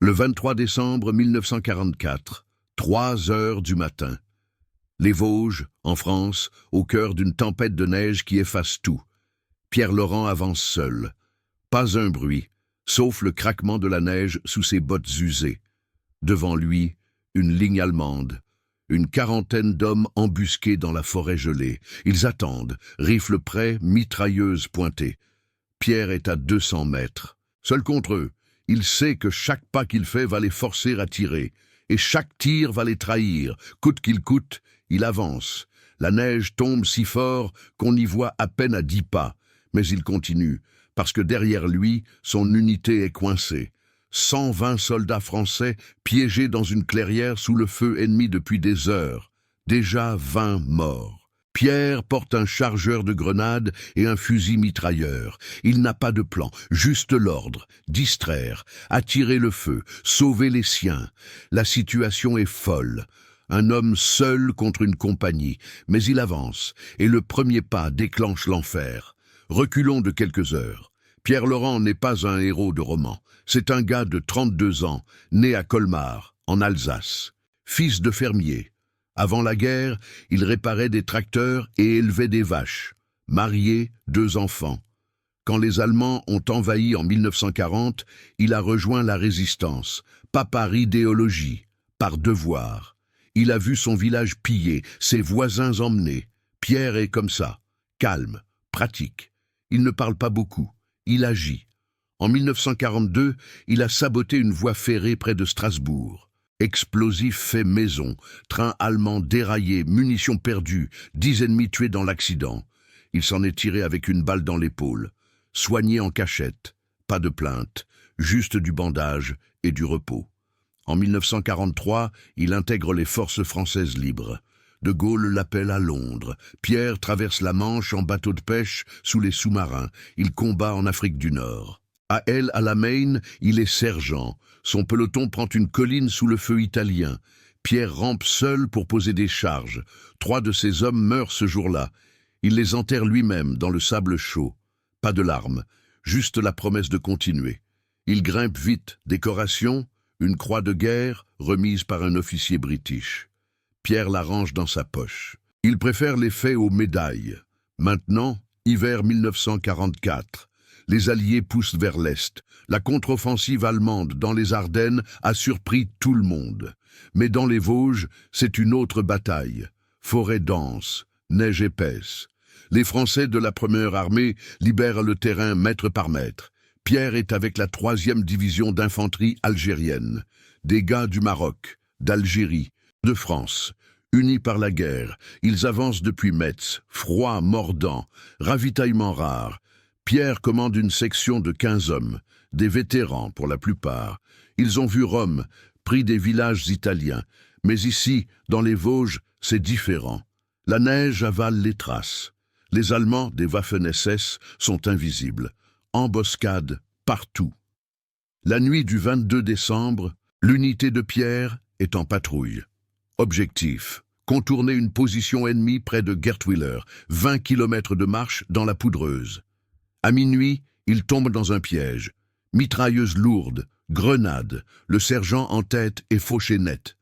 Le 23 décembre 1944, 3 heures du matin. Les Vosges, en France, au cœur d'une tempête de neige qui efface tout. Pierre Laurent avance seul. Pas un bruit, sauf le craquement de la neige sous ses bottes usées. Devant lui, une ligne allemande. Une quarantaine d'hommes embusqués dans la forêt gelée. Ils attendent, rifles prêts, mitrailleuses pointées. Pierre est à 200 mètres. Seul contre eux, il sait que chaque pas qu'il fait va les forcer à tirer. Et chaque tir va les trahir. Coûte qu'il coûte, il avance. La neige tombe si fort qu'on y voit à peine à 10 pas. Mais il continue, parce que derrière lui, son unité est coincée. 120 soldats français piégés dans une clairière sous le feu ennemi depuis des heures. Déjà 20 morts. Pierre porte un chargeur de grenades et un fusil mitrailleur. Il n'a pas de plan, juste l'ordre, distraire, attirer le feu, sauver les siens. La situation est folle. Un homme seul contre une compagnie, mais il avance, et le premier pas déclenche l'enfer. Reculons de quelques heures. Pierre Laurent n'est pas un héros de roman. C'est un gars de 32 ans, né à Colmar, en Alsace. Fils de fermier. Avant la guerre, il réparait des tracteurs et élevait des vaches. Marié, 2 enfants. Quand les Allemands ont envahi en 1940, il a rejoint la résistance. Pas par idéologie, par devoir. Il a vu son village pillé, ses voisins emmenés. Pierre est comme ça, calme, pratique. Il ne parle pas beaucoup, il agit. En 1942, il a saboté une voie ferrée près de Strasbourg. Explosif fait maison, train allemand déraillé, munitions perdues, 10 ennemis tués dans l'accident. Il s'en est tiré avec une balle dans l'épaule. Soigné en cachette, pas de plainte, juste du bandage et du repos. En 1943, il intègre les forces françaises libres. De Gaulle l'appelle à Londres. Pierre traverse la Manche en bateau de pêche sous les sous-marins. Il combat en Afrique du Nord. À El Alamein, il est sergent. Son peloton prend une colline sous le feu italien. Pierre rampe seul pour poser des charges. 3 de ses hommes meurent ce jour-là. Il les enterre lui-même dans le sable chaud. Pas de larmes, juste la promesse de continuer. Il grimpe vite. Décoration, une croix de guerre remise par un officier british. Pierre la range dans sa poche. Il préfère les faits aux médailles. Maintenant, hiver 1944. Les Alliés poussent vers l'Est. La contre-offensive allemande dans les Ardennes a surpris tout le monde. Mais dans les Vosges, c'est une autre bataille. Forêt dense, neige épaisse. Les Français de la première armée libèrent le terrain mètre par mètre. Pierre est avec la 3e division d'infanterie algérienne. Des gars du Maroc, d'Algérie, de France. Unis par la guerre, ils avancent depuis Metz, froid, mordant, ravitaillement rare. Pierre commande une section de 15 hommes, des vétérans pour la plupart. Ils ont vu Rome, pris des villages italiens. Mais ici, dans les Vosges, c'est différent. La neige avale les traces. Les Allemands des Waffen-SS sont invisibles. Embuscades partout. La nuit du 22 décembre, l'unité de Pierre est en patrouille. Objectif: contourner une position ennemie près de Gertwiller, 20 km de marche dans la poudreuse. À minuit, il tombe dans un piège. Mitrailleuse lourde, grenade, le sergent en tête est fauché net.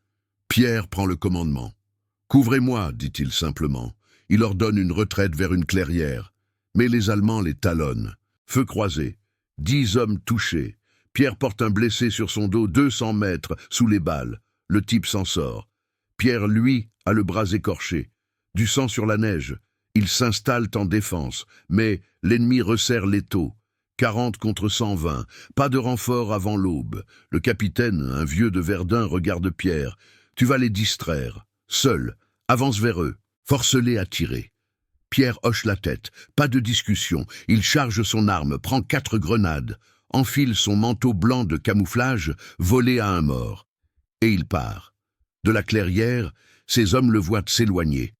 Pierre prend le commandement. « Couvrez-moi », dit-il simplement. Il ordonne une retraite vers une clairière. Mais les Allemands les talonnent. Feu croisé. 10 hommes touchés. Pierre porte un blessé sur son dos 200 mètres sous les balles. Le type s'en sort. Pierre, lui, a le bras écorché. Du sang sur la neige. Il s'installe en défense, mais l'ennemi resserre l'étau. 40 contre 120, pas de renfort avant l'aube. Le capitaine, un vieux de Verdun, regarde Pierre. « Tu vas les distraire. Seul, avance vers eux. Force-les à tirer. » Pierre hoche la tête. Pas de discussion. Il charge son arme, prend 4 grenades, enfile son manteau blanc de camouflage, volé à un mort. Et il part. De la clairière, ses hommes le voient s'éloigner.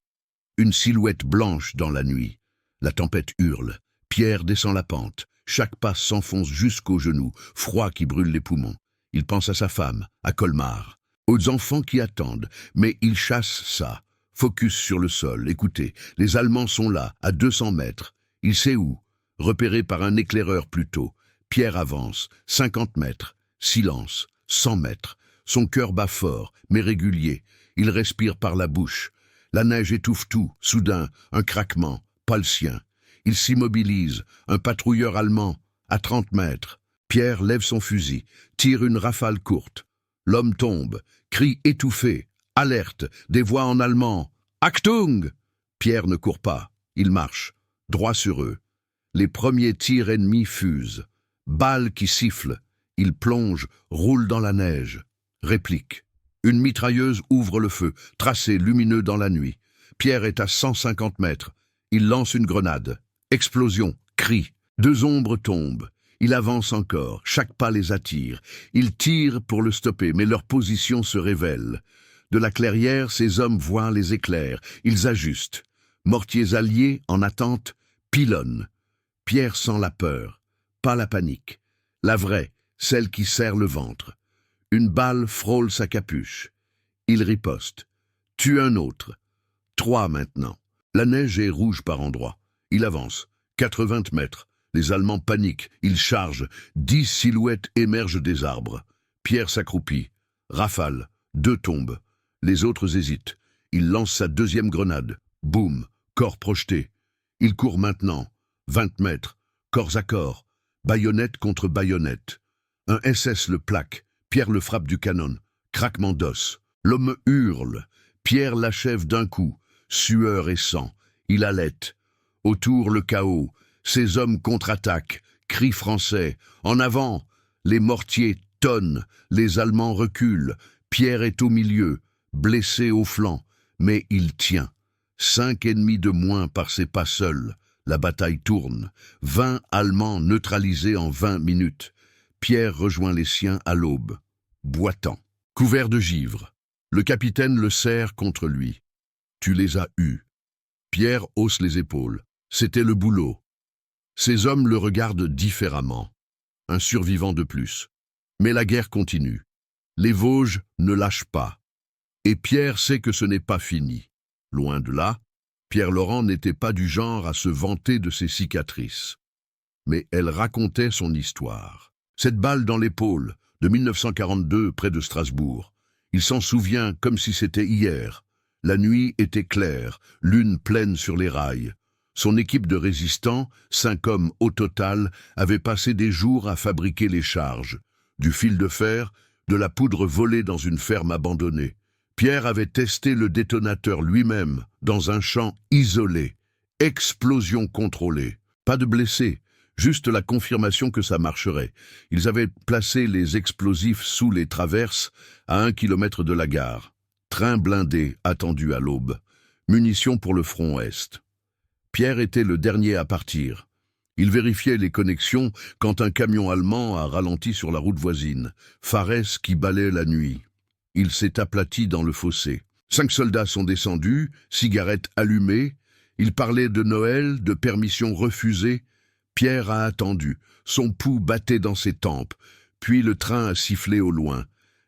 Une silhouette blanche dans la nuit. La tempête hurle. Pierre descend la pente. Chaque pas s'enfonce jusqu'aux genoux, froid qui brûle les poumons. Il pense à sa femme, à Colmar, aux enfants qui attendent, mais il chasse ça. Focus sur le sol, écoutez, les Allemands sont là, à 200 mètres. Il sait où, repéré par un éclaireur plus tôt. Pierre avance, 50 mètres, silence, 100 mètres. Son cœur bat fort, mais régulier. Il respire par la bouche. La neige étouffe tout. Soudain, un craquement. Pas le sien. Il s'immobilise. Un patrouilleur allemand, à 30 mètres. Pierre lève son fusil, tire une rafale courte. L'homme tombe. Cri étouffé. Alerte. Des voix en allemand. Achtung! Pierre ne court pas. Il marche. Droit sur eux. Les premiers tirs ennemis fusent. Balles qui sifflent. Il plonge, roule dans la neige. Réplique. Une mitrailleuse ouvre le feu, tracé lumineux dans la nuit. Pierre est à 150 mètres. Il lance une grenade. Explosion, cri. 2 ombres tombent. Il avance encore, chaque pas les attire. Il tire pour le stopper, mais leur position se révèle. De la clairière, ses hommes voient les éclairs. Ils ajustent. Mortiers alliés, en attente, pilonnent. Pierre sent la peur, pas la panique. La vraie, celle qui serre le ventre. Une balle frôle sa capuche. Il riposte. Tue un autre. 3 maintenant. La neige est rouge par endroits. Il avance. 80 mètres. Les Allemands paniquent. Ils chargent. 10 silhouettes émergent des arbres. Pierre s'accroupit. Rafale. 2 tombent. Les autres hésitent. Il lance sa 2e grenade. Boum. Corps projeté. Il court maintenant. 20 mètres. Corps à corps. Baïonnette contre baïonnette. Un SS le plaque. Pierre le frappe du canon. Craquement d'os. L'homme hurle. Pierre l'achève d'un coup. Sueur et sang. Il halète. Autour le chaos. Ses hommes contre-attaquent. Cris français. En avant. Les mortiers tonnent. Les Allemands reculent. Pierre est au milieu. Blessé au flanc. Mais il tient. 5 ennemis de moins par ses pas seuls. La bataille tourne. 20 Allemands neutralisés en 20 minutes. Pierre rejoint les siens à l'aube, boitant, couvert de givre. Le capitaine le serre contre lui. Tu les as eus. Pierre hausse les épaules. C'était le boulot. Ses hommes le regardent différemment. Un survivant de plus. Mais la guerre continue. Les Vosges ne lâchent pas. Et Pierre sait que ce n'est pas fini. Loin de là, Pierre Laurent n'était pas du genre à se vanter de ses cicatrices. Mais elle racontait son histoire. Cette balle dans l'épaule, de 1942 près de Strasbourg. Il s'en souvient comme si c'était hier. La nuit était claire, lune pleine sur les rails. Son équipe de résistants, 5 hommes au total, avait passé des jours à fabriquer les charges. Du fil de fer, de la poudre volée dans une ferme abandonnée. Pierre avait testé le détonateur lui-même, dans un champ isolé. Explosion contrôlée. Pas de blessés. Juste la confirmation que ça marcherait. Ils avaient placé les explosifs sous les traverses à 1 kilomètre de la gare. Train blindé attendu à l'aube. Munitions pour le front Est. Pierre était le dernier à partir. Il vérifiait les connexions quand un camion allemand a ralenti sur la route voisine. Fares qui balaie la nuit. Il s'est aplati dans le fossé. 5 soldats sont descendus, cigarettes allumées. Ils parlaient de Noël, de permissions refusées. Pierre a attendu. Son pouls battait dans ses tempes. Puis le train a sifflé au loin.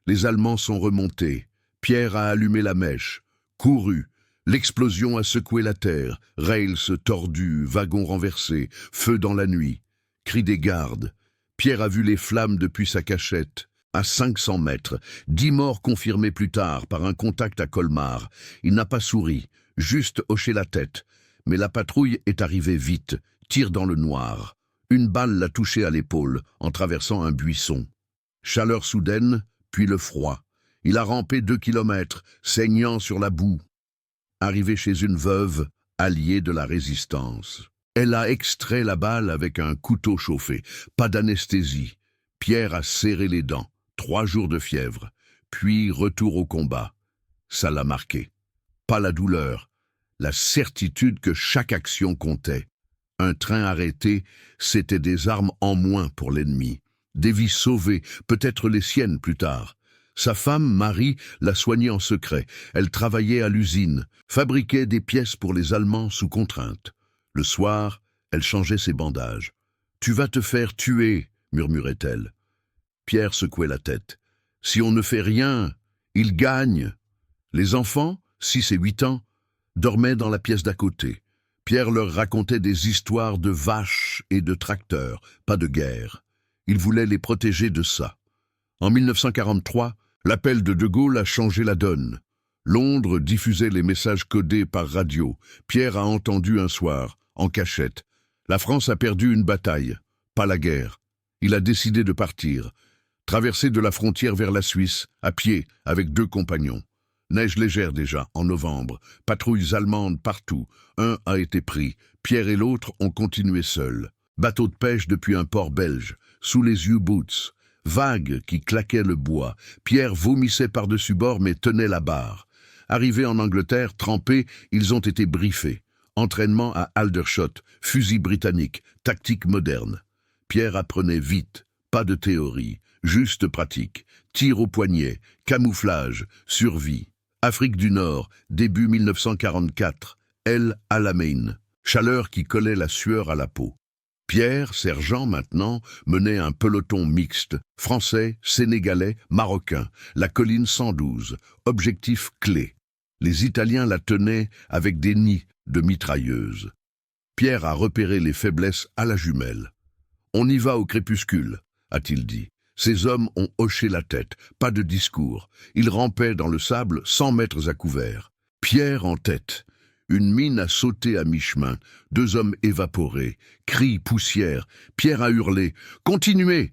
Les Allemands sont remontés. Pierre a allumé la mèche. Couru. L'explosion a secoué la terre. Rails tordus, wagons renversés, feu dans la nuit. Cris des gardes. Pierre a vu les flammes depuis sa cachette. À 500 mètres. 10 morts confirmés plus tard par un contact à Colmar. Il n'a pas souri, juste hoché la tête. Mais la patrouille est arrivée vite. Tire dans le noir. Une balle l'a touché à l'épaule en traversant un buisson. Chaleur soudaine, puis le froid. Il a rampé 2 kilomètres, saignant sur la boue. Arrivé chez une veuve, alliée de la résistance. Elle a extrait la balle avec un couteau chauffé. Pas d'anesthésie. Pierre a serré les dents. 3 jours de fièvre. Puis retour au combat. Ça l'a marqué. Pas la douleur. La certitude que chaque action comptait. Un train arrêté, c'était des armes en moins pour l'ennemi. Des vies sauvées, peut-être les siennes plus tard. Sa femme, Marie, l'a soignée en secret. Elle travaillait à l'usine, fabriquait des pièces pour les Allemands sous contrainte. Le soir, elle changeait ses bandages. « Tu vas te faire tuer », murmurait-elle. Pierre secouait la tête. « Si on ne fait rien, il gagne. » Les enfants, 6 et 8 ans, dormaient dans la pièce d'à côté. Pierre leur racontait des histoires de vaches et de tracteurs, pas de guerre. Il voulait les protéger de ça. En 1943, l'appel de Gaulle a changé la donne. Londres diffusait les messages codés par radio. Pierre a entendu un soir, en cachette. La France a perdu une bataille, pas la guerre. Il a décidé de partir. Traverser de la frontière vers la Suisse, à pied, avec 2 compagnons. Neige légère déjà, en novembre. Patrouilles allemandes partout. Un a été pris. Pierre et l'autre ont continué seuls. Bateau de pêche depuis un port belge. Sous les U-boots. Vagues qui claquaient le bois. Pierre vomissait par-dessus bord mais tenait la barre. Arrivés en Angleterre, trempés, ils ont été briefés. Entraînement à Aldershot, fusil britannique, tactique moderne. Pierre apprenait vite, pas de théorie, juste pratique. Tir au poignet, camouflage, survie. Afrique du Nord, début 1944, El Alamein. Chaleur qui collait la sueur à la peau. Pierre, sergent maintenant, menait un peloton mixte, français, sénégalais, marocain, la colline 112, objectif clé. Les Italiens la tenaient avec des nids de mitrailleuses. Pierre a repéré les faiblesses à la jumelle. « On y va au crépuscule », a-t-il dit. Ces hommes ont hoché la tête, pas de discours. Ils rampaient dans le sable 100 mètres à couvert. Pierre en tête. Une mine a sauté à mi-chemin. 2 hommes évaporés. Cris, poussière. Pierre a hurlé « Continuez !»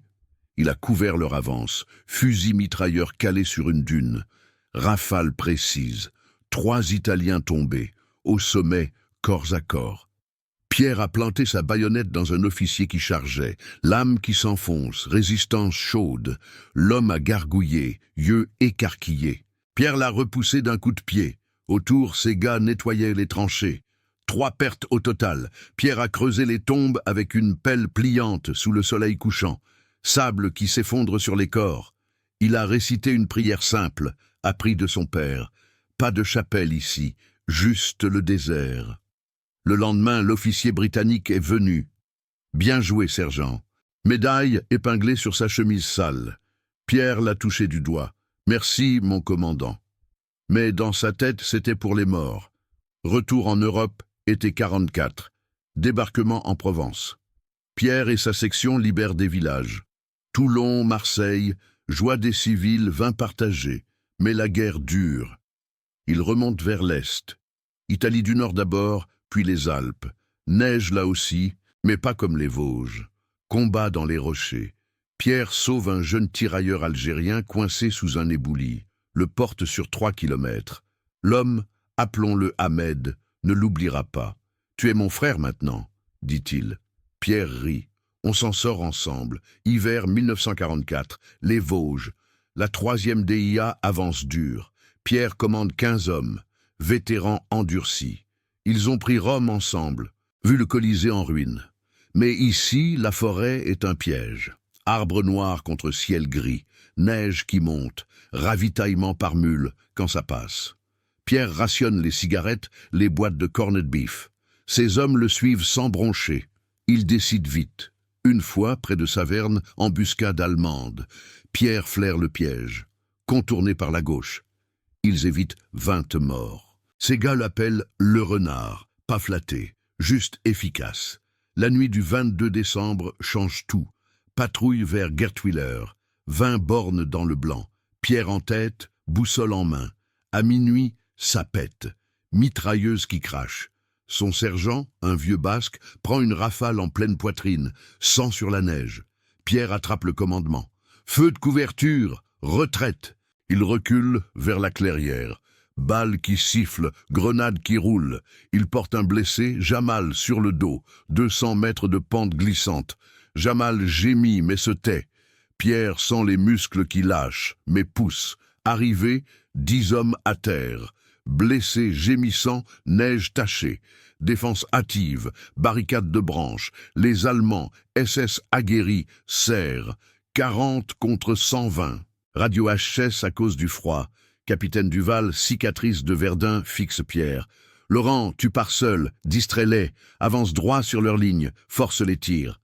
Il a couvert leur avance. Fusil mitrailleur calé sur une dune. Rafale précise. 3 Italiens tombés. Au sommet, corps à corps. Pierre a planté sa baïonnette dans un officier qui chargeait. Lame qui s'enfonce, résistance chaude. L'homme a gargouillé, yeux écarquillés. Pierre l'a repoussé d'un coup de pied. Autour, ses gars nettoyaient les tranchées. 3 pertes au total. Pierre a creusé les tombes avec une pelle pliante sous le soleil couchant. Sable qui s'effondre sur les corps. Il a récité une prière simple, appris de son père. Pas de chapelle ici, juste le désert. Le lendemain, l'officier britannique est venu. Bien joué, sergent. Médaille épinglée sur sa chemise sale. Pierre l'a touché du doigt. Merci, mon commandant. Mais dans sa tête, c'était pour les morts. Retour en Europe, été 44. Débarquement en Provence. Pierre et sa section libèrent des villages. Toulon, Marseille, joie des civils, vin partagé. Mais la guerre dure. Il remonte vers l'Est. Italie du Nord d'abord, puis les Alpes. Neige là aussi, mais pas comme les Vosges. Combat dans les rochers. Pierre sauve un jeune tirailleur algérien coincé sous un éboulis. Le porte sur 3 kilomètres. L'homme, appelons-le Ahmed, ne l'oubliera pas. « Tu es mon frère maintenant », dit-il. Pierre rit. On s'en sort ensemble. Hiver 1944, les Vosges. La 3e DIA avance dur. Pierre commande 15 hommes, vétérans endurcis. Ils ont pris Rome ensemble, vu le Colisée en ruine. Mais ici, la forêt est un piège. Arbres noirs contre ciel gris, neige qui monte, ravitaillement par mule quand ça passe. Pierre rationne les cigarettes, les boîtes de corned beef. Ses hommes le suivent sans broncher. Il décide vite. Une fois, près de Saverne, embuscade allemande. Pierre flaire le piège. Contourné par la gauche. Ils évitent 20 morts. Ces gars l'appellent le renard, pas flatté, juste efficace. La nuit du 22 décembre change tout. Patrouille vers Gertwiller. 20 bornes dans le blanc. Pierre en tête, boussole en main. À minuit, ça pète. Mitrailleuse qui crache. Son sergent, un vieux basque, prend une rafale en pleine poitrine, sang sur la neige. Pierre attrape le commandement. Feu de couverture, retraite. Il recule vers la clairière. Balles qui sifflent, grenades qui roulent. Il porte un blessé, Jamal, sur le dos. 200 mètres de pente glissante. Jamal gémit mais se tait. Pierre sent les muscles qui lâchent, mais pousse. Arrivé, 10 hommes à terre. Blessés, gémissants, neige tachée. Défense hâtive, barricade de branches. Les Allemands, SS aguerris, serrent. 40 contre 120. Radio HS à cause du froid. Capitaine Duval, cicatrice de Verdun, fixe Pierre. Laurent, tu pars seul, distrais-les, avance droit sur leur ligne, force les tirs.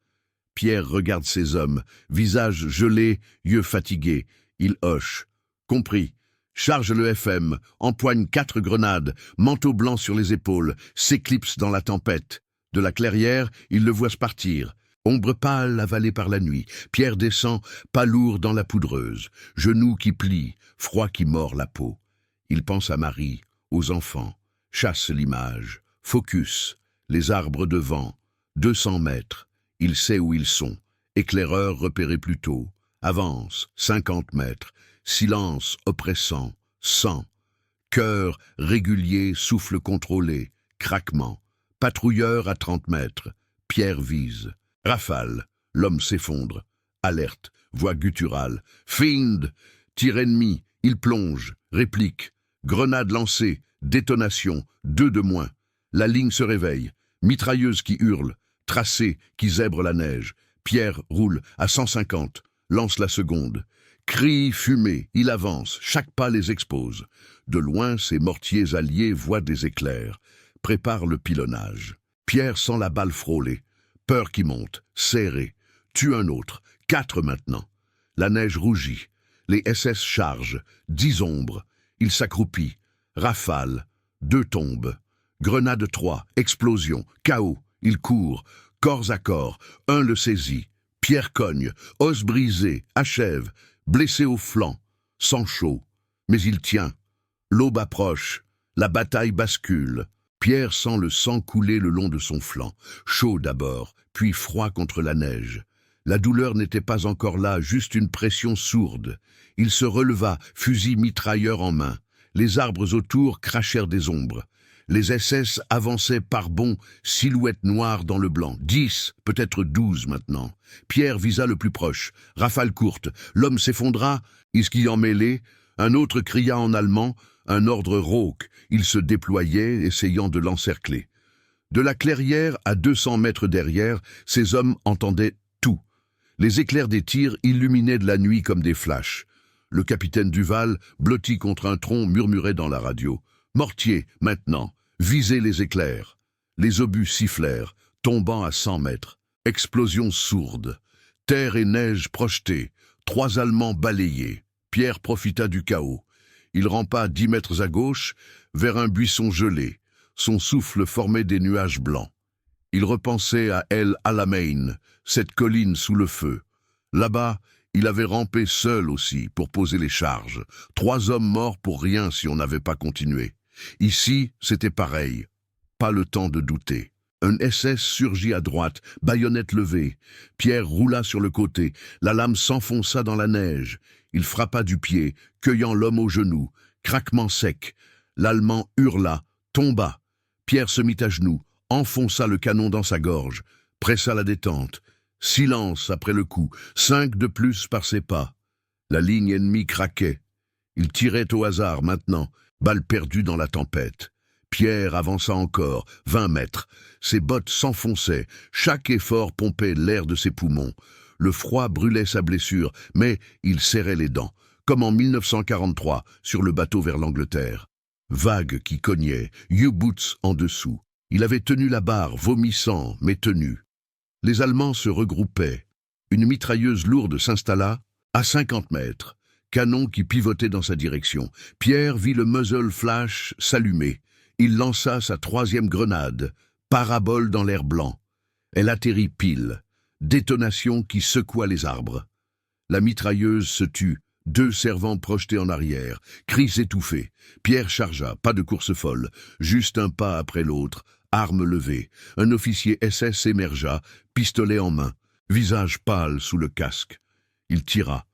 Pierre regarde ses hommes, visage gelé, yeux fatigués. Il hoche. Compris. Charge le FM, empoigne 4 grenades, manteau blanc sur les épaules, s'éclipse dans la tempête. De la clairière, il le voit partir. Ombre pâle avalée par la nuit, Pierre descend, pas lourd dans la poudreuse, genoux qui plient, froid qui mord la peau. Il pense à Marie, aux enfants, chasse l'image, focus, les arbres devant, 200 mètres, il sait où ils sont, éclaireur repéré plus tôt, avance, 50 mètres, silence oppressant, 100, cœur régulier, souffle contrôlé, craquement, patrouilleur à 30 mètres, Pierre vise, rafale, l'homme s'effondre, alerte, voix gutturale, fiend, tir ennemi, il plonge, réplique, grenade lancée, détonation, 2 de moins, la ligne se réveille, mitrailleuse qui hurle, tracé qui zèbre la neige, Pierre roule à 150, lance la seconde. Cris, fumée, il avance, chaque pas les expose. De loin, ses mortiers alliés voient des éclairs, préparent le pilonnage. Pierre sent la balle frôler, peur qui monte, serré, tue un autre, 4 maintenant. La neige rougit, les SS chargent, 10 ombres, il s'accroupit, rafale, 2 tombent. Grenade 3, explosion, chaos, il court, corps à corps, un le saisit. Pierre cogne, os brisé, achève, blessé au flanc, sang chaud. Mais il tient. L'aube approche, la bataille bascule. Pierre sent le sang couler le long de son flanc, chaud d'abord, puis froid contre la neige. La douleur n'était pas encore là, juste une pression sourde. Il se releva, fusil mitrailleur en main. Les arbres autour crachèrent des ombres. Les SS avançaient par bonds, silhouettes noires dans le blanc. 10, peut-être 12 maintenant. Pierre visa le plus proche. Rafale courte. L'homme s'effondra, isquillant mêlé. Un autre cria en allemand, un ordre rauque. Il se déployait, essayant de l'encercler. De la clairière à 200 mètres derrière, ces hommes entendaient tout. Les éclairs des tirs illuminaient de la nuit comme des flashs. Le capitaine Duval, blotti contre un tronc, murmurait dans la radio. Mortier, maintenant, visez les éclairs. Les obus sifflèrent, tombant à 100 mètres. Explosion sourde. Terre et neige projetées. 3 Allemands balayés. Pierre profita du chaos. Il rampa 10 mètres à gauche, vers un buisson gelé. Son souffle formait des nuages blancs. Il repensait à El Alamein, cette colline sous le feu. Là-bas, il avait rampé seul aussi pour poser les charges. 3 hommes morts pour rien si on n'avait pas continué. Ici, c'était pareil. Pas le temps de douter. Un SS surgit à droite, baïonnette levée. Pierre roula sur le côté. La lame s'enfonça dans la neige. Il frappa du pied, cueillant l'homme au genou. Craquement sec. L'Allemand hurla, tomba. Pierre se mit à genoux, enfonça le canon dans sa gorge, pressa la détente. Silence après le coup, 5 de plus par ses pas. La ligne ennemie craquait. Il tirait au hasard maintenant, balle perdue dans la tempête. Pierre avança encore, 20 mètres. Ses bottes s'enfonçaient, chaque effort pompait l'air de ses poumons. Le froid brûlait sa blessure, mais il serrait les dents, comme en 1943, sur le bateau vers l'Angleterre. Vagues qui cognaient, U-boots en dessous. Il avait tenu la barre, vomissant, mais tenu. Les Allemands se regroupaient. Une mitrailleuse lourde s'installa à 50 mètres. Canon qui pivotait dans sa direction. Pierre vit le muzzle flash s'allumer. Il lança sa 3e grenade. Parabole dans l'air blanc. Elle atterrit pile. Détonation qui secoua les arbres. La mitrailleuse se tut. 2 servants projetés en arrière. Cris étouffés. Pierre chargea, pas de course folle. Juste un pas après l'autre. Arme levée. Un officier SS émergea, pistolet en main. Visage pâle sous le casque. Il tira.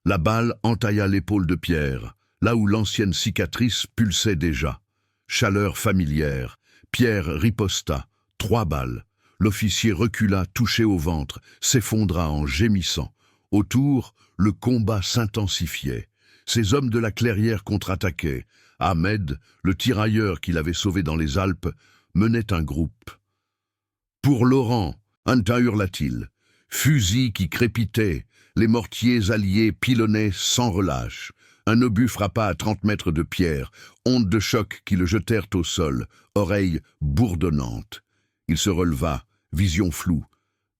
La balle entailla l'épaule de Pierre, là où l'ancienne cicatrice pulsait déjà. Chaleur familière. Pierre riposta. 3 balles. L'officier recula, touché au ventre, s'effondra en gémissant. Autour, le combat s'intensifiait. Ces hommes de la clairière contre-attaquaient. Ahmed, le tirailleur qu'il avait sauvé dans les Alpes, menait un groupe. Pour Laurent, Anta hurla-t-il. Fusil qui crépitait, les mortiers alliés pilonnaient sans relâche. Un obus frappa à 30 mètres de Pierre, ondes de choc qui le jetèrent au sol, oreilles bourdonnantes. Il se releva, vision floue.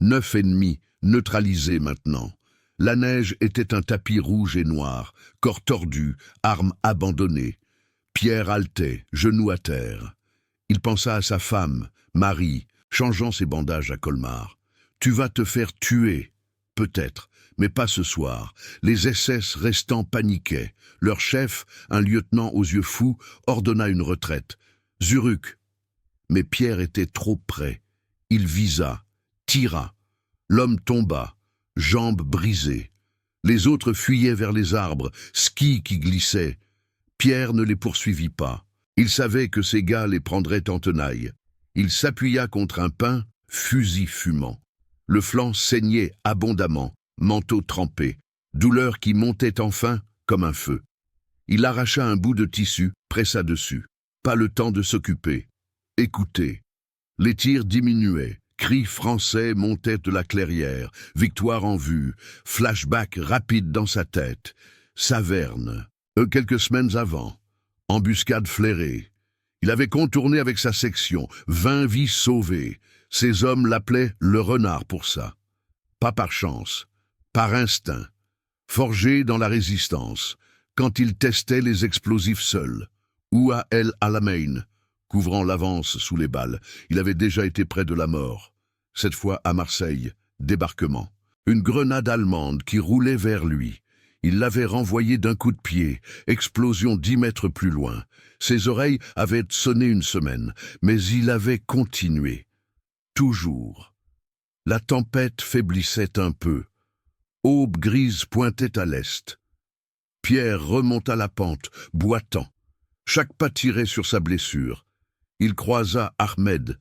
9 ennemis, neutralisés maintenant. La neige était un tapis rouge et noir, corps tordu, armes abandonnées. Pierre haletait, genoux à terre. Il pensa à sa femme, Marie, changeant ses bandages à Colmar. Tu vas te faire tuer. Peut-être, mais pas ce soir. Les SS restants paniquaient. Leur chef, un lieutenant aux yeux fous, ordonna une retraite. Zurück. Mais Pierre était trop près. Il visa, tira. L'homme tomba, jambes brisées. Les autres fuyaient vers les arbres, skis qui glissaient. Pierre ne les poursuivit pas. Il savait que ces gars les prendraient en tenaille. Il s'appuya contre un pin, fusil fumant. Le flanc saignait abondamment, manteau trempé, douleur qui montait enfin comme un feu. Il arracha un bout de tissu, pressa dessus. Pas le temps de s'occuper. Écoutez. Les tirs diminuaient. Cris français montaient de la clairière. Victoire en vue. Flashback rapide dans sa tête. Saverne. Quelques semaines avant. Embuscade flairée. Il avait contourné avec sa section. 20 vies sauvées. Ses hommes l'appelaient le renard pour ça. Pas par chance. Par instinct. Forgé dans la résistance. Quand il testait les explosifs seuls. Ou à El Alamein, couvrant l'avance sous les balles. Il avait déjà été près de la mort. Cette fois à Marseille, débarquement. Une grenade allemande qui roulait vers lui. Il l'avait renvoyée d'un coup de pied, explosion 10 mètres plus loin. Ses oreilles avaient sonné une semaine, mais il avait continué. Toujours. La tempête faiblissait un peu. Aube grise pointait à l'est. Pierre remonta la pente, boitant. Chaque pas tirait sur sa blessure. Il croisa Ahmed,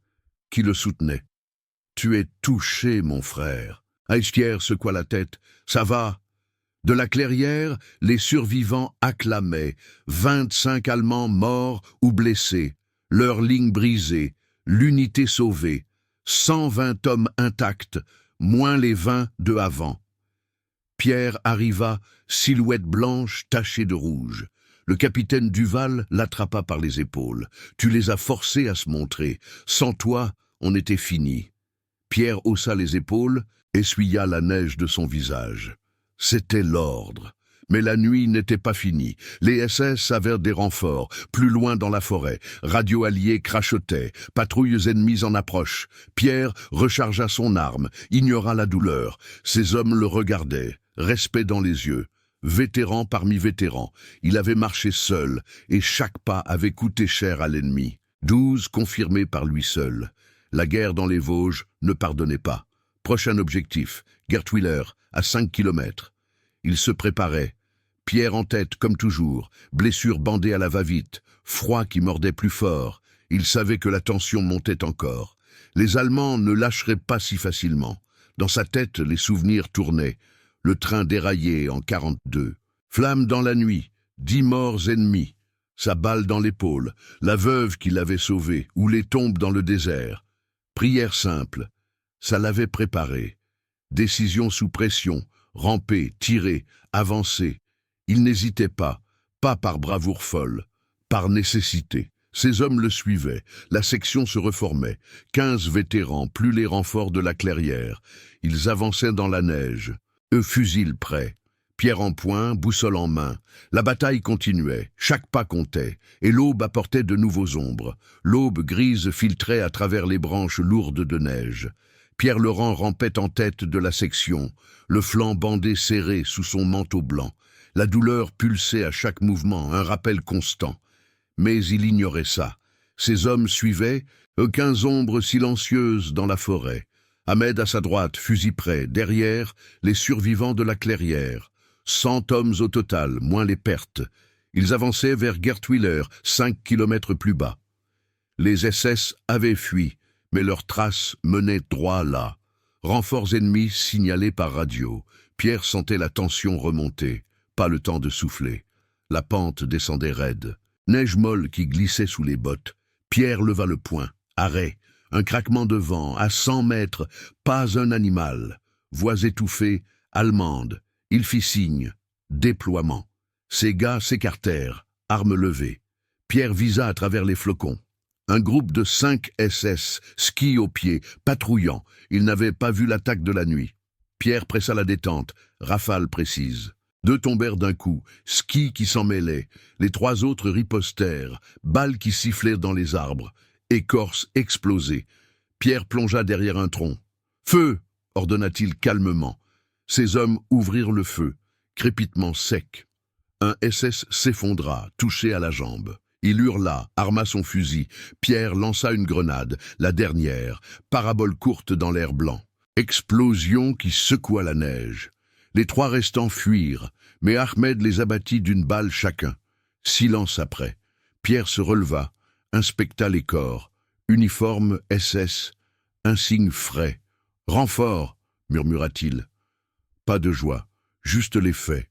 qui le soutenait. « Tu es touché, mon frère. » Pierre secoua la tête. « Ça va ?» De la clairière, les survivants acclamaient. 25 Allemands morts ou blessés. Leur ligne brisée. L'unité sauvée. 120 hommes intacts, moins les 20 de avant. Pierre arriva, silhouette blanche tachée de rouge. Le capitaine Duval l'attrapa par les épaules. « Tu les as forcés à se montrer. Sans toi, on était fini. » Pierre haussa les épaules, essuya la neige de son visage. C'était l'ordre. Mais la nuit n'était pas finie. Les SS avaient des renforts, plus loin dans la forêt. Radio alliés crachotaient, patrouilles ennemies en approche. Pierre rechargea son arme, ignora la douleur. Ses hommes le regardaient, respect dans les yeux. Vétéran parmi vétérans, il avait marché seul, et chaque pas avait coûté cher à l'ennemi. 12 confirmés par lui seul. La guerre dans les Vosges ne pardonnait pas. Prochain objectif, Gertwiller, à 5 kilomètres. Il se préparait. Pierre en tête, comme toujours, blessure bandée à la va-vite, froid qui mordait plus fort. Il savait que la tension montait encore. Les Allemands ne lâcheraient pas si facilement. Dans sa tête, les souvenirs tournaient. Le train déraillé en 42. Flamme dans la nuit, 10 morts ennemis. Sa balle dans l'épaule, la veuve qui l'avait sauvé, ou les tombes dans le désert. Prière simple, ça l'avait préparé. Décision sous pression, ramper, tirer, avancer. Il n'hésitait pas par bravoure folle, par nécessité. Ses hommes le suivaient, la section se reformait. 15 vétérans, plus les renforts de la clairière. Ils avançaient dans la neige. Fusil prêt, pierre en poing, boussole en main. La bataille continuait, chaque pas comptait, et l'aube apportait de nouveaux ombres. L'aube grise filtrait à travers les branches lourdes de neige. Pierre Laurent rampait en tête de la section, le flanc bandé serré sous son manteau blanc. La douleur pulsait à chaque mouvement, un rappel constant. Mais il ignorait ça. Ses hommes suivaient, 15 ombres silencieuses dans la forêt. Ahmed à sa droite, fusil prêt, derrière, les survivants de la clairière. 100 hommes au total, moins les pertes. Ils avançaient vers Gertwiller, 5 kilomètres plus bas. Les SS avaient fui, mais leurs traces menaient droit là. Renforts ennemis signalés par radio. Pierre sentait la tension remonter. Pas le temps de souffler. La pente descendait raide. Neige molle qui glissait sous les bottes. Pierre leva le poing. Arrêt. Un craquement de vent, à 100 mètres, pas un animal. Voix étouffée, allemande. Il fit signe. Déploiement. Ses gars s'écartèrent, armes levées. Pierre visa à travers les flocons. Un groupe de 5 SS, skis aux pieds, patrouillant. Il n'avait pas vu l'attaque de la nuit. Pierre pressa la détente, rafale précise. 2 tombèrent d'un coup, skis qui s'en mêlaient. Les 3 autres ripostèrent, balles qui sifflèrent dans les arbres. Écorce explosée. Pierre plongea derrière un tronc. « Feu ! ordonna-t-il calmement. Ses hommes ouvrirent le feu, crépitement sec. Un SS s'effondra, touché à la jambe. Il hurla, arma son fusil. Pierre lança une grenade, la dernière, parabole courte dans l'air blanc. Explosion qui secoua la neige. Les trois restants fuirent, mais Ahmed les abattit d'une balle chacun. Silence après. Pierre se releva, inspecta les corps. Uniforme SS, insigne frais. « Renfort !» murmura-t-il. Pas de joie, juste les faits.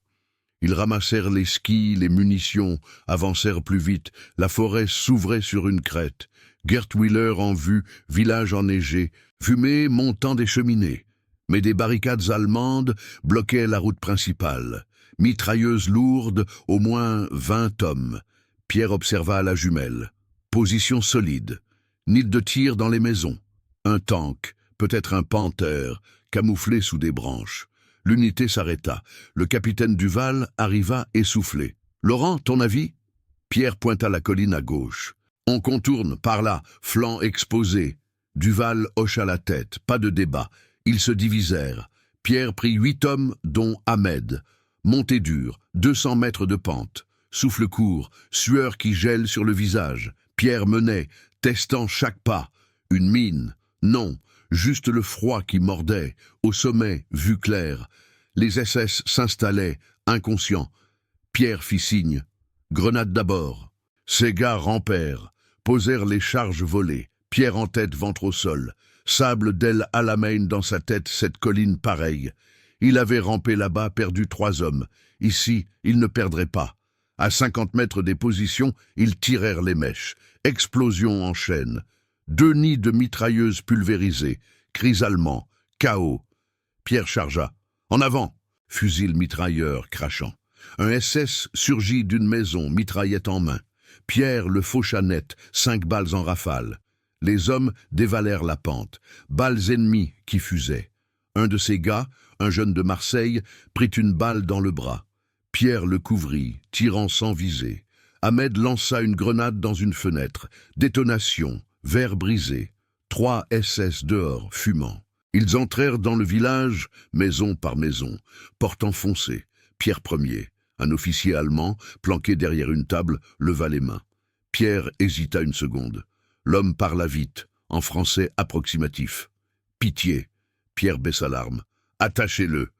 Ils ramassèrent les skis, les munitions, avancèrent plus vite. La forêt s'ouvrait sur une crête. Gertwiller en vue, village enneigé, fumée montant des cheminées. Mais des barricades allemandes bloquaient la route principale. Mitrailleuses lourdes, au moins 20 hommes. Pierre observa la jumelle. Position solide. Nid de tir dans les maisons. Un tank, peut-être un panthère, camouflé sous des branches. L'unité s'arrêta. Le capitaine Duval arriva essoufflé. « Laurent, ton avis ?» Pierre pointa la colline à gauche. « On contourne, par là, flanc exposé. » Duval hocha la tête, pas de débat. Ils se divisèrent. Pierre prit 8 hommes, dont Ahmed. Montée dure, 200 mètres de pente. Souffle court, sueur qui gèle sur le visage. Pierre menait, testant chaque pas. Une mine, non. Juste le froid qui mordait, au sommet, vue claire. Les SS s'installaient, inconscients. Pierre fit signe. Grenade d'abord. Ces gars rampèrent, posèrent les charges volées. Pierre en tête, ventre au sol. Sable d'El Alamein dans sa tête, cette colline pareille. Il avait rampé là-bas, perdu 3 hommes. Ici, il ne perdrait pas. À 50 mètres des positions, ils tirèrent les mèches. Explosion en chaîne. 2 nids de mitrailleuses pulvérisées, cris allemands, chaos. Pierre chargea. En avant! Fusil mitrailleur crachant. Un SS surgit d'une maison, mitraillette en main. Pierre le faucha net, 5 balles en rafale. Les hommes dévalèrent la pente. Balles ennemies qui fusaient. Un de ces gars, un jeune de Marseille, prit une balle dans le bras. Pierre le couvrit, tirant sans viser. Ahmed lança une grenade dans une fenêtre. Détonation. Verre brisé, 3 SS dehors, fumant. Ils entrèrent dans le village, maison par maison, porte enfoncée. Pierre Ier, un officier allemand, planqué derrière une table, leva les mains. Pierre hésita une seconde. L'homme parla vite, en français approximatif. Pitié. Pierre baissa l'arme. Attachez-le.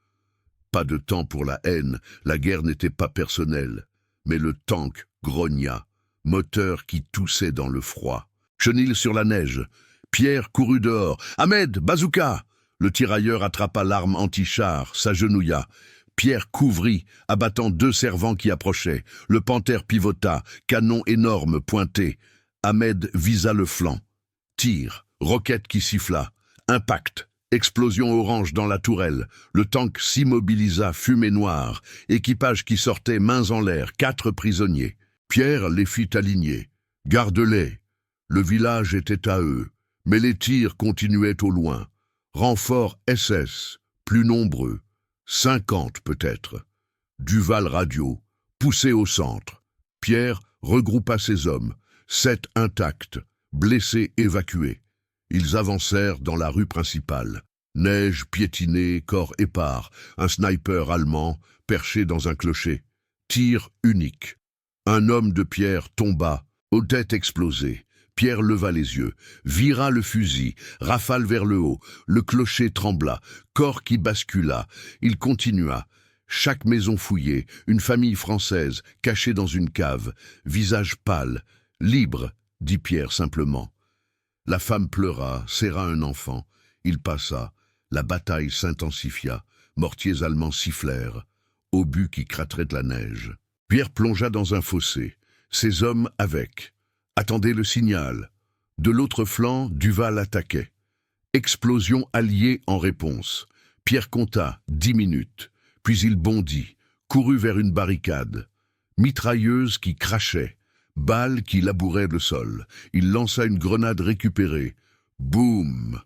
Pas de temps pour la haine, la guerre n'était pas personnelle. Mais le tank grogna, moteur qui toussait dans le froid. Chenil sur la neige. Pierre courut dehors. « Ahmed, bazooka !» Le tirailleur attrapa l'arme anti-char, s'agenouilla. Pierre couvrit, abattant 2 servants qui approchaient. Le panthère pivota, canon énorme pointé. Ahmed visa le flanc. Tir, roquette qui siffla. Impact, explosion orange dans la tourelle. Le tank s'immobilisa, fumée noire. Équipage qui sortait, mains en l'air, 4 prisonniers. Pierre les fit aligner. « Garde-les !» Le village était à eux, mais les tirs continuaient au loin. Renfort SS, plus nombreux, 50 peut-être. Duval radio, poussé au centre. Pierre regroupa ses hommes, 7 intacts, blessés évacués. Ils avancèrent dans la rue principale. Neige piétinée, corps épars, un sniper allemand perché dans un clocher. Tir unique. Un homme de Pierre tomba, aux têtes explosées. Pierre leva les yeux, vira le fusil, rafale vers le haut, le clocher trembla, corps qui bascula. Il continua. Chaque maison fouillée, une famille française, cachée dans une cave, visage pâle, libre, dit Pierre simplement. La femme pleura, serra un enfant. Il passa, la bataille s'intensifia, mortiers allemands sifflèrent, obus qui crateraient de la neige. Pierre plongea dans un fossé, ses hommes avec. Attendez le signal. De l'autre flanc, Duval attaquait. Explosion alliée en réponse. Pierre compta 10 minutes, puis il bondit, courut vers une barricade. Mitrailleuse qui crachait, balles qui labouraient le sol. Il lança une grenade récupérée. Boum!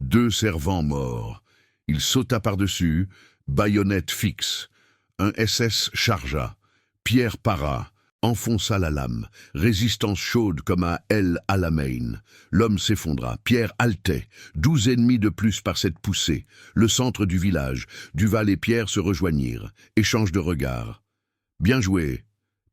2 servants morts. Il sauta par-dessus, baïonnette fixe. Un SS chargea. Pierre para. enfonça la lame, résistance chaude comme à El Alamein. L'homme s'effondra, Pierre haletait, 12 ennemis de plus par cette poussée. Le centre du village, Duval et Pierre se rejoignirent, échange de regards. Bien joué,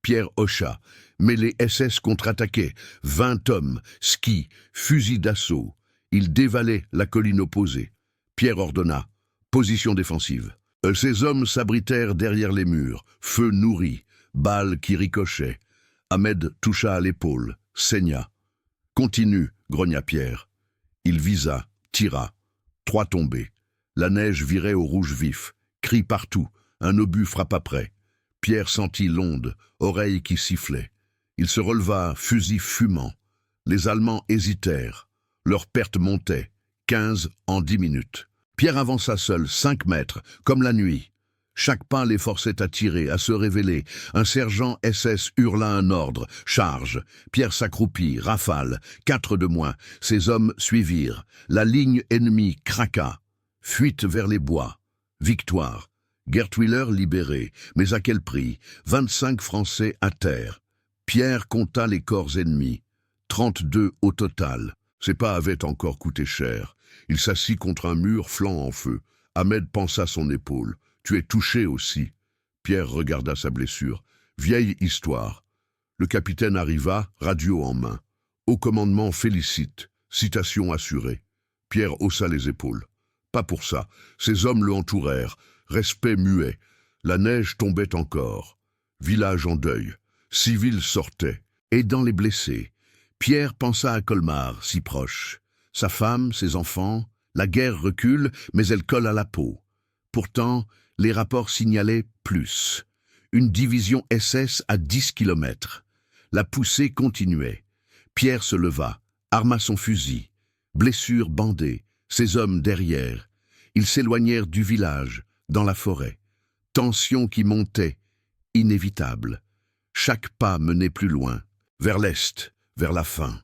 Pierre hocha, mais les SS contre-attaquaient, 20 hommes, skis, fusils d'assaut. Ils dévalaient la colline opposée. Pierre ordonna, position défensive. Ces hommes s'abritèrent derrière les murs, feu nourri, balles qui ricochaient. Ahmed toucha à l'épaule, saigna. « Continue » grogna Pierre. Il visa, tira. 3 tombés. La neige virait au rouge vif. Cris partout. Un obus frappa près. Pierre sentit l'onde, oreille qui sifflait. Il se releva, fusil fumant. Les Allemands hésitèrent. Leur perte montait. 15 en 10 minutes. Pierre avança seul, 5 mètres, comme la nuit. Chaque pas les forçait à tirer, à se révéler. Un sergent SS hurla un ordre. Charge. Pierre s'accroupit, rafale. 4 de moins. Ses hommes suivirent. La ligne ennemie craqua. Fuite vers les bois. Victoire. Gertwiller libéré. Mais à quel prix? 25 Français à terre. Pierre compta les corps ennemis. 32 au total. Ses pas avaient encore coûté cher. Il s'assit contre un mur, flanc en feu. Ahmed pansa son épaule. « Tu es touché aussi. » Pierre regarda sa blessure. Vieille histoire. Le capitaine arriva, radio en main. « Au commandement félicite. Citation assurée. » Pierre haussa les épaules. Pas pour ça. Ses hommes le entourèrent. Respect muet. La neige tombait encore. Village en deuil. Civils sortaient. Aidant les blessés. Pierre pensa à Colmar, si proche. Sa femme, ses enfants, la guerre recule, mais elle colle à la peau. Pourtant, les rapports signalaient plus. Une division SS à 10 kilomètres. La poussée continuait. Pierre se leva, arma son fusil. Blessure bandée, ses hommes derrière. Ils s'éloignèrent du village, dans la forêt. Tension qui montait, inévitable. Chaque pas menait plus loin, vers l'est, vers la fin.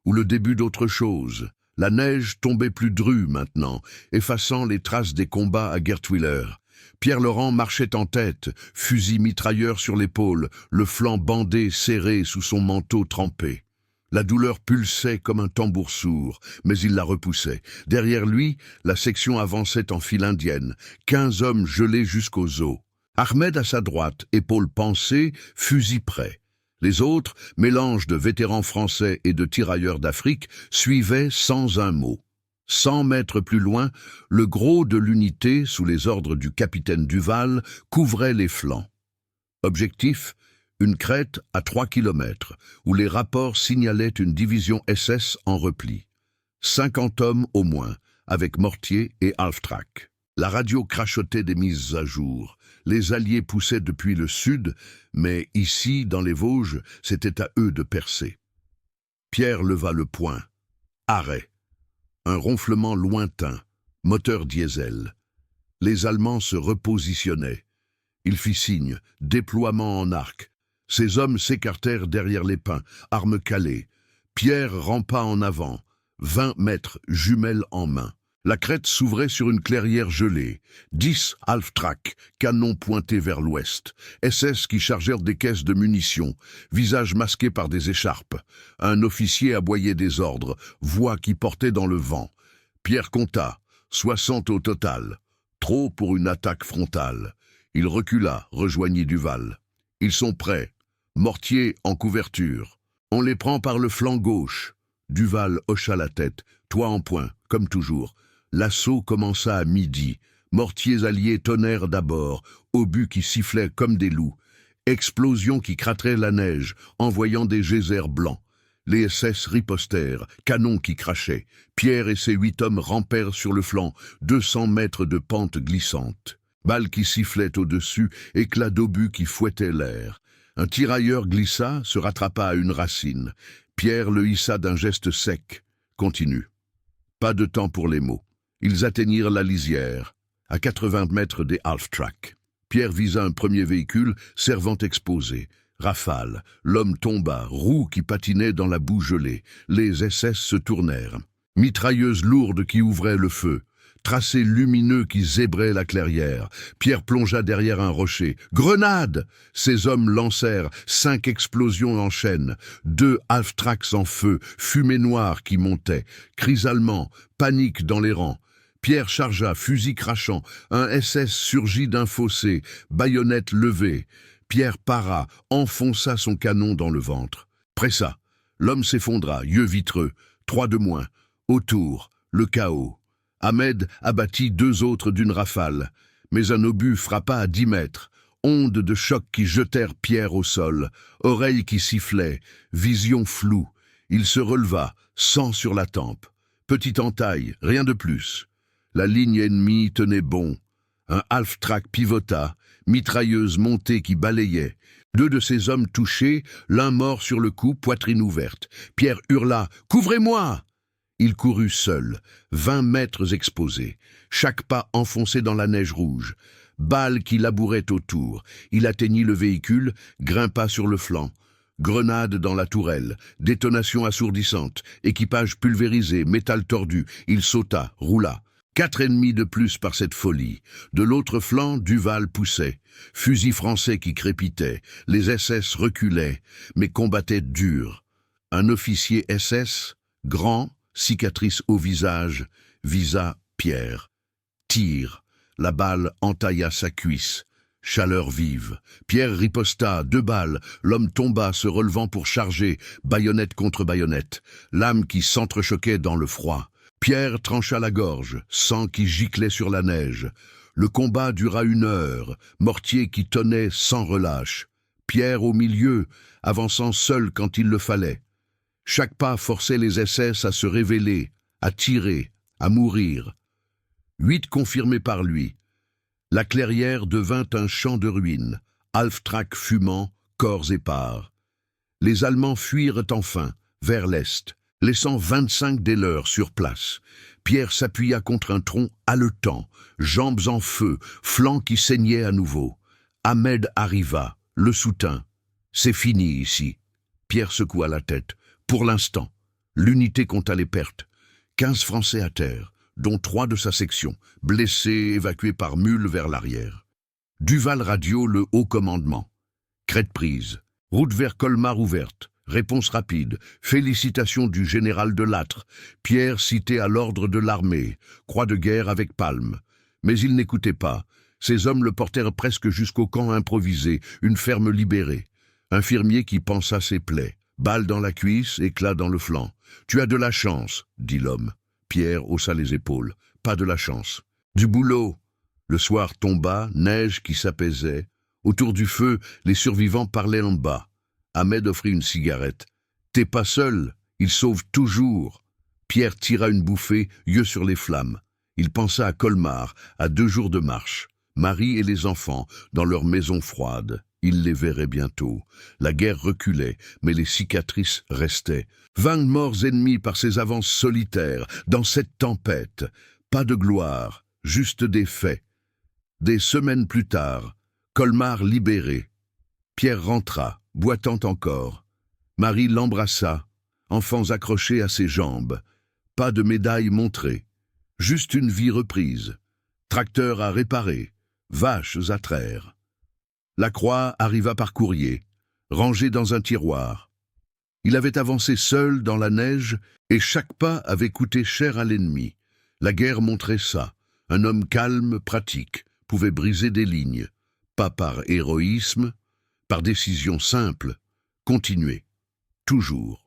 Ou le début d'autre chose. La neige tombait plus drue maintenant, effaçant les traces des combats à Gertwiller. Pierre Laurent marchait en tête, fusil mitrailleur sur l'épaule, le flanc bandé serré sous son manteau trempé. La douleur pulsait comme un tambour sourd, mais il la repoussait. Derrière lui, la section avançait en file indienne, 15 hommes gelés jusqu'aux os. Ahmed à sa droite, épaules pansées, fusil prêt. Les autres, mélange de vétérans français et de tirailleurs d'Afrique, suivaient sans un mot. 100 mètres plus loin, le gros de l'unité, sous les ordres du capitaine Duval, couvrait les flancs. Objectif, une crête à 3 kilomètres, où les rapports signalaient une division SS en repli. 50 hommes au moins, avec mortier et half-track. La radio crachotait des mises à jour. Les Alliés poussaient depuis le sud, mais ici, dans les Vosges, c'était à eux de percer. Pierre leva le poing. Arrêt. Un ronflement lointain. Moteur diesel. Les Allemands se repositionnaient. Il fit signe. Déploiement en arc. Ses hommes s'écartèrent derrière les pins, armes calées. Pierre rampa en avant. 20 mètres, jumelles en main. La crête s'ouvrait sur une clairière gelée. 10 half-track, canons pointés vers l'ouest. SS qui chargèrent des caisses de munitions, visages masqués par des écharpes. Un officier aboyait des ordres, voix qui portait dans le vent. Pierre compta, 60 au total. Trop pour une attaque frontale. Il recula, rejoignit Duval. Ils sont prêts. Mortier en couverture. On les prend par le flanc gauche. Duval hocha la tête, toi en point, comme toujours. L'assaut commença à midi. Mortiers alliés tonnèrent d'abord, obus qui sifflaient comme des loups. Explosions qui cratraient la neige, envoyant des geysers blancs. Les SS ripostèrent, canons qui crachaient. Pierre et ses 8 hommes rampèrent sur le flanc, 200 mètres de pente glissante. Balles qui sifflaient au-dessus, éclats d'obus qui fouettaient l'air. Un tirailleur glissa, se rattrapa à une racine. Pierre le hissa d'un geste sec. Continue. Pas de temps pour les mots. Ils atteignirent la lisière, à 80 mètres des half-track. Pierre visa un premier véhicule, servant exposé. Rafale, l'homme tomba, roue qui patinait dans la boue gelée. Les SS se tournèrent. Mitrailleuses lourdes qui ouvraient le feu. tracé lumineux qui zébrait la clairière. Pierre plongea derrière un rocher. Grenade! Ses hommes lancèrent 5 explosions en chaîne, 2 half-tracks en feu, fumée noire qui montait, cris allemands, panique dans les rangs. Pierre chargea, fusil crachant, un SS surgit d'un fossé, baïonnette levée. Pierre para, enfonça son canon dans le ventre. Pressa. L'homme s'effondra, yeux vitreux, 3 de moins. Autour, le chaos. Ahmed abattit 2 autres d'une rafale, mais un obus frappa à 10 mètres. Ondes de choc qui jetèrent Pierre au sol, oreilles qui sifflaient, vision floue. Il se releva, sang sur la tempe. Petite entaille, rien de plus. La ligne ennemie tenait bon. Un half-track pivota, mitrailleuse montée qui balayait. 2 de ses hommes touchés, l'un mort sur le cou, poitrine ouverte. Pierre hurla « Couvrez-moi !» Il courut seul, 20 mètres exposés, chaque pas enfoncé dans la neige rouge. Balles qui labouraient autour. Il atteignit le véhicule, grimpa sur le flanc. Grenade dans la tourelle, détonation assourdissante, équipage pulvérisé, métal tordu. Il sauta, roula. 4 ennemis de plus par cette folie. De l'autre flanc, Duval poussait. Fusil français qui crépitait. Les SS reculaient, mais combattaient dur. Un officier SS, grand, cicatrice au visage, visa Pierre. Tire. La balle entailla sa cuisse. Chaleur vive. Pierre riposta, 2 balles. L'homme tomba, se relevant pour charger, baïonnette contre baïonnette. Lame qui s'entrechoquait dans le froid. Pierre trancha la gorge, sang qui giclait sur la neige. Le combat dura 1 heure, mortier qui tonnait sans relâche. Pierre au milieu, avançant seul quand il le fallait. Chaque pas forçait les SS à se révéler, à tirer, à mourir. 8 confirmés par lui. La clairière devint un champ de ruines, half-track fumant, corps épars. Les Allemands fuirent enfin, vers l'est, laissant 25 des leurs sur place. Pierre s'appuya contre un tronc haletant, jambes en feu, flancs qui saignaient à nouveau. Ahmed arriva, le soutint. « C'est fini ici. » Pierre secoua la tête. Pour l'instant, l'unité compta les pertes. 15 Français à terre, dont 3 de sa section, blessés, évacués par mule vers l'arrière. Duval radio le haut commandement. Crête prise. Route vers Colmar ouverte. Réponse rapide. Félicitations du général de Lattre. Pierre cité à l'ordre de l'armée. Croix de guerre avec palme. Mais il n'écoutait pas. Ses hommes le portèrent presque jusqu'au camp improvisé, une ferme libérée. Infirmier qui pansa ses plaies. Balle dans la cuisse, éclat dans le flanc. « Tu as de la chance, » dit l'homme. Pierre haussa les épaules. « Pas de la chance. Du boulot. » Le soir tomba, neige qui s'apaisait. Autour du feu, les survivants parlaient en bas. Ahmed offrit une cigarette. « T'es pas seul, il sauve toujours. » Pierre tira une bouffée, yeux sur les flammes. Il pensa à Colmar, à 2 jours de marche. Marie et les enfants, dans leur maison froide. Il les verrait bientôt. La guerre reculait, mais les cicatrices restaient. 20 morts ennemis par ces avances solitaires, dans cette tempête. Pas de gloire, juste des faits. Des semaines plus tard, Colmar libéré. Pierre rentra, boitant encore. Marie l'embrassa, enfants accrochés à ses jambes. Pas de médaille montrée. Juste une vie reprise. Tracteur à réparer, vaches à traire. La croix arriva par courrier, rangée dans un tiroir. Il avait avancé seul dans la neige et chaque pas avait coûté cher à l'ennemi. La guerre montrait ça. Un homme calme, pratique, pouvait briser des lignes. Pas par héroïsme, par décision simple. Continuer. Toujours.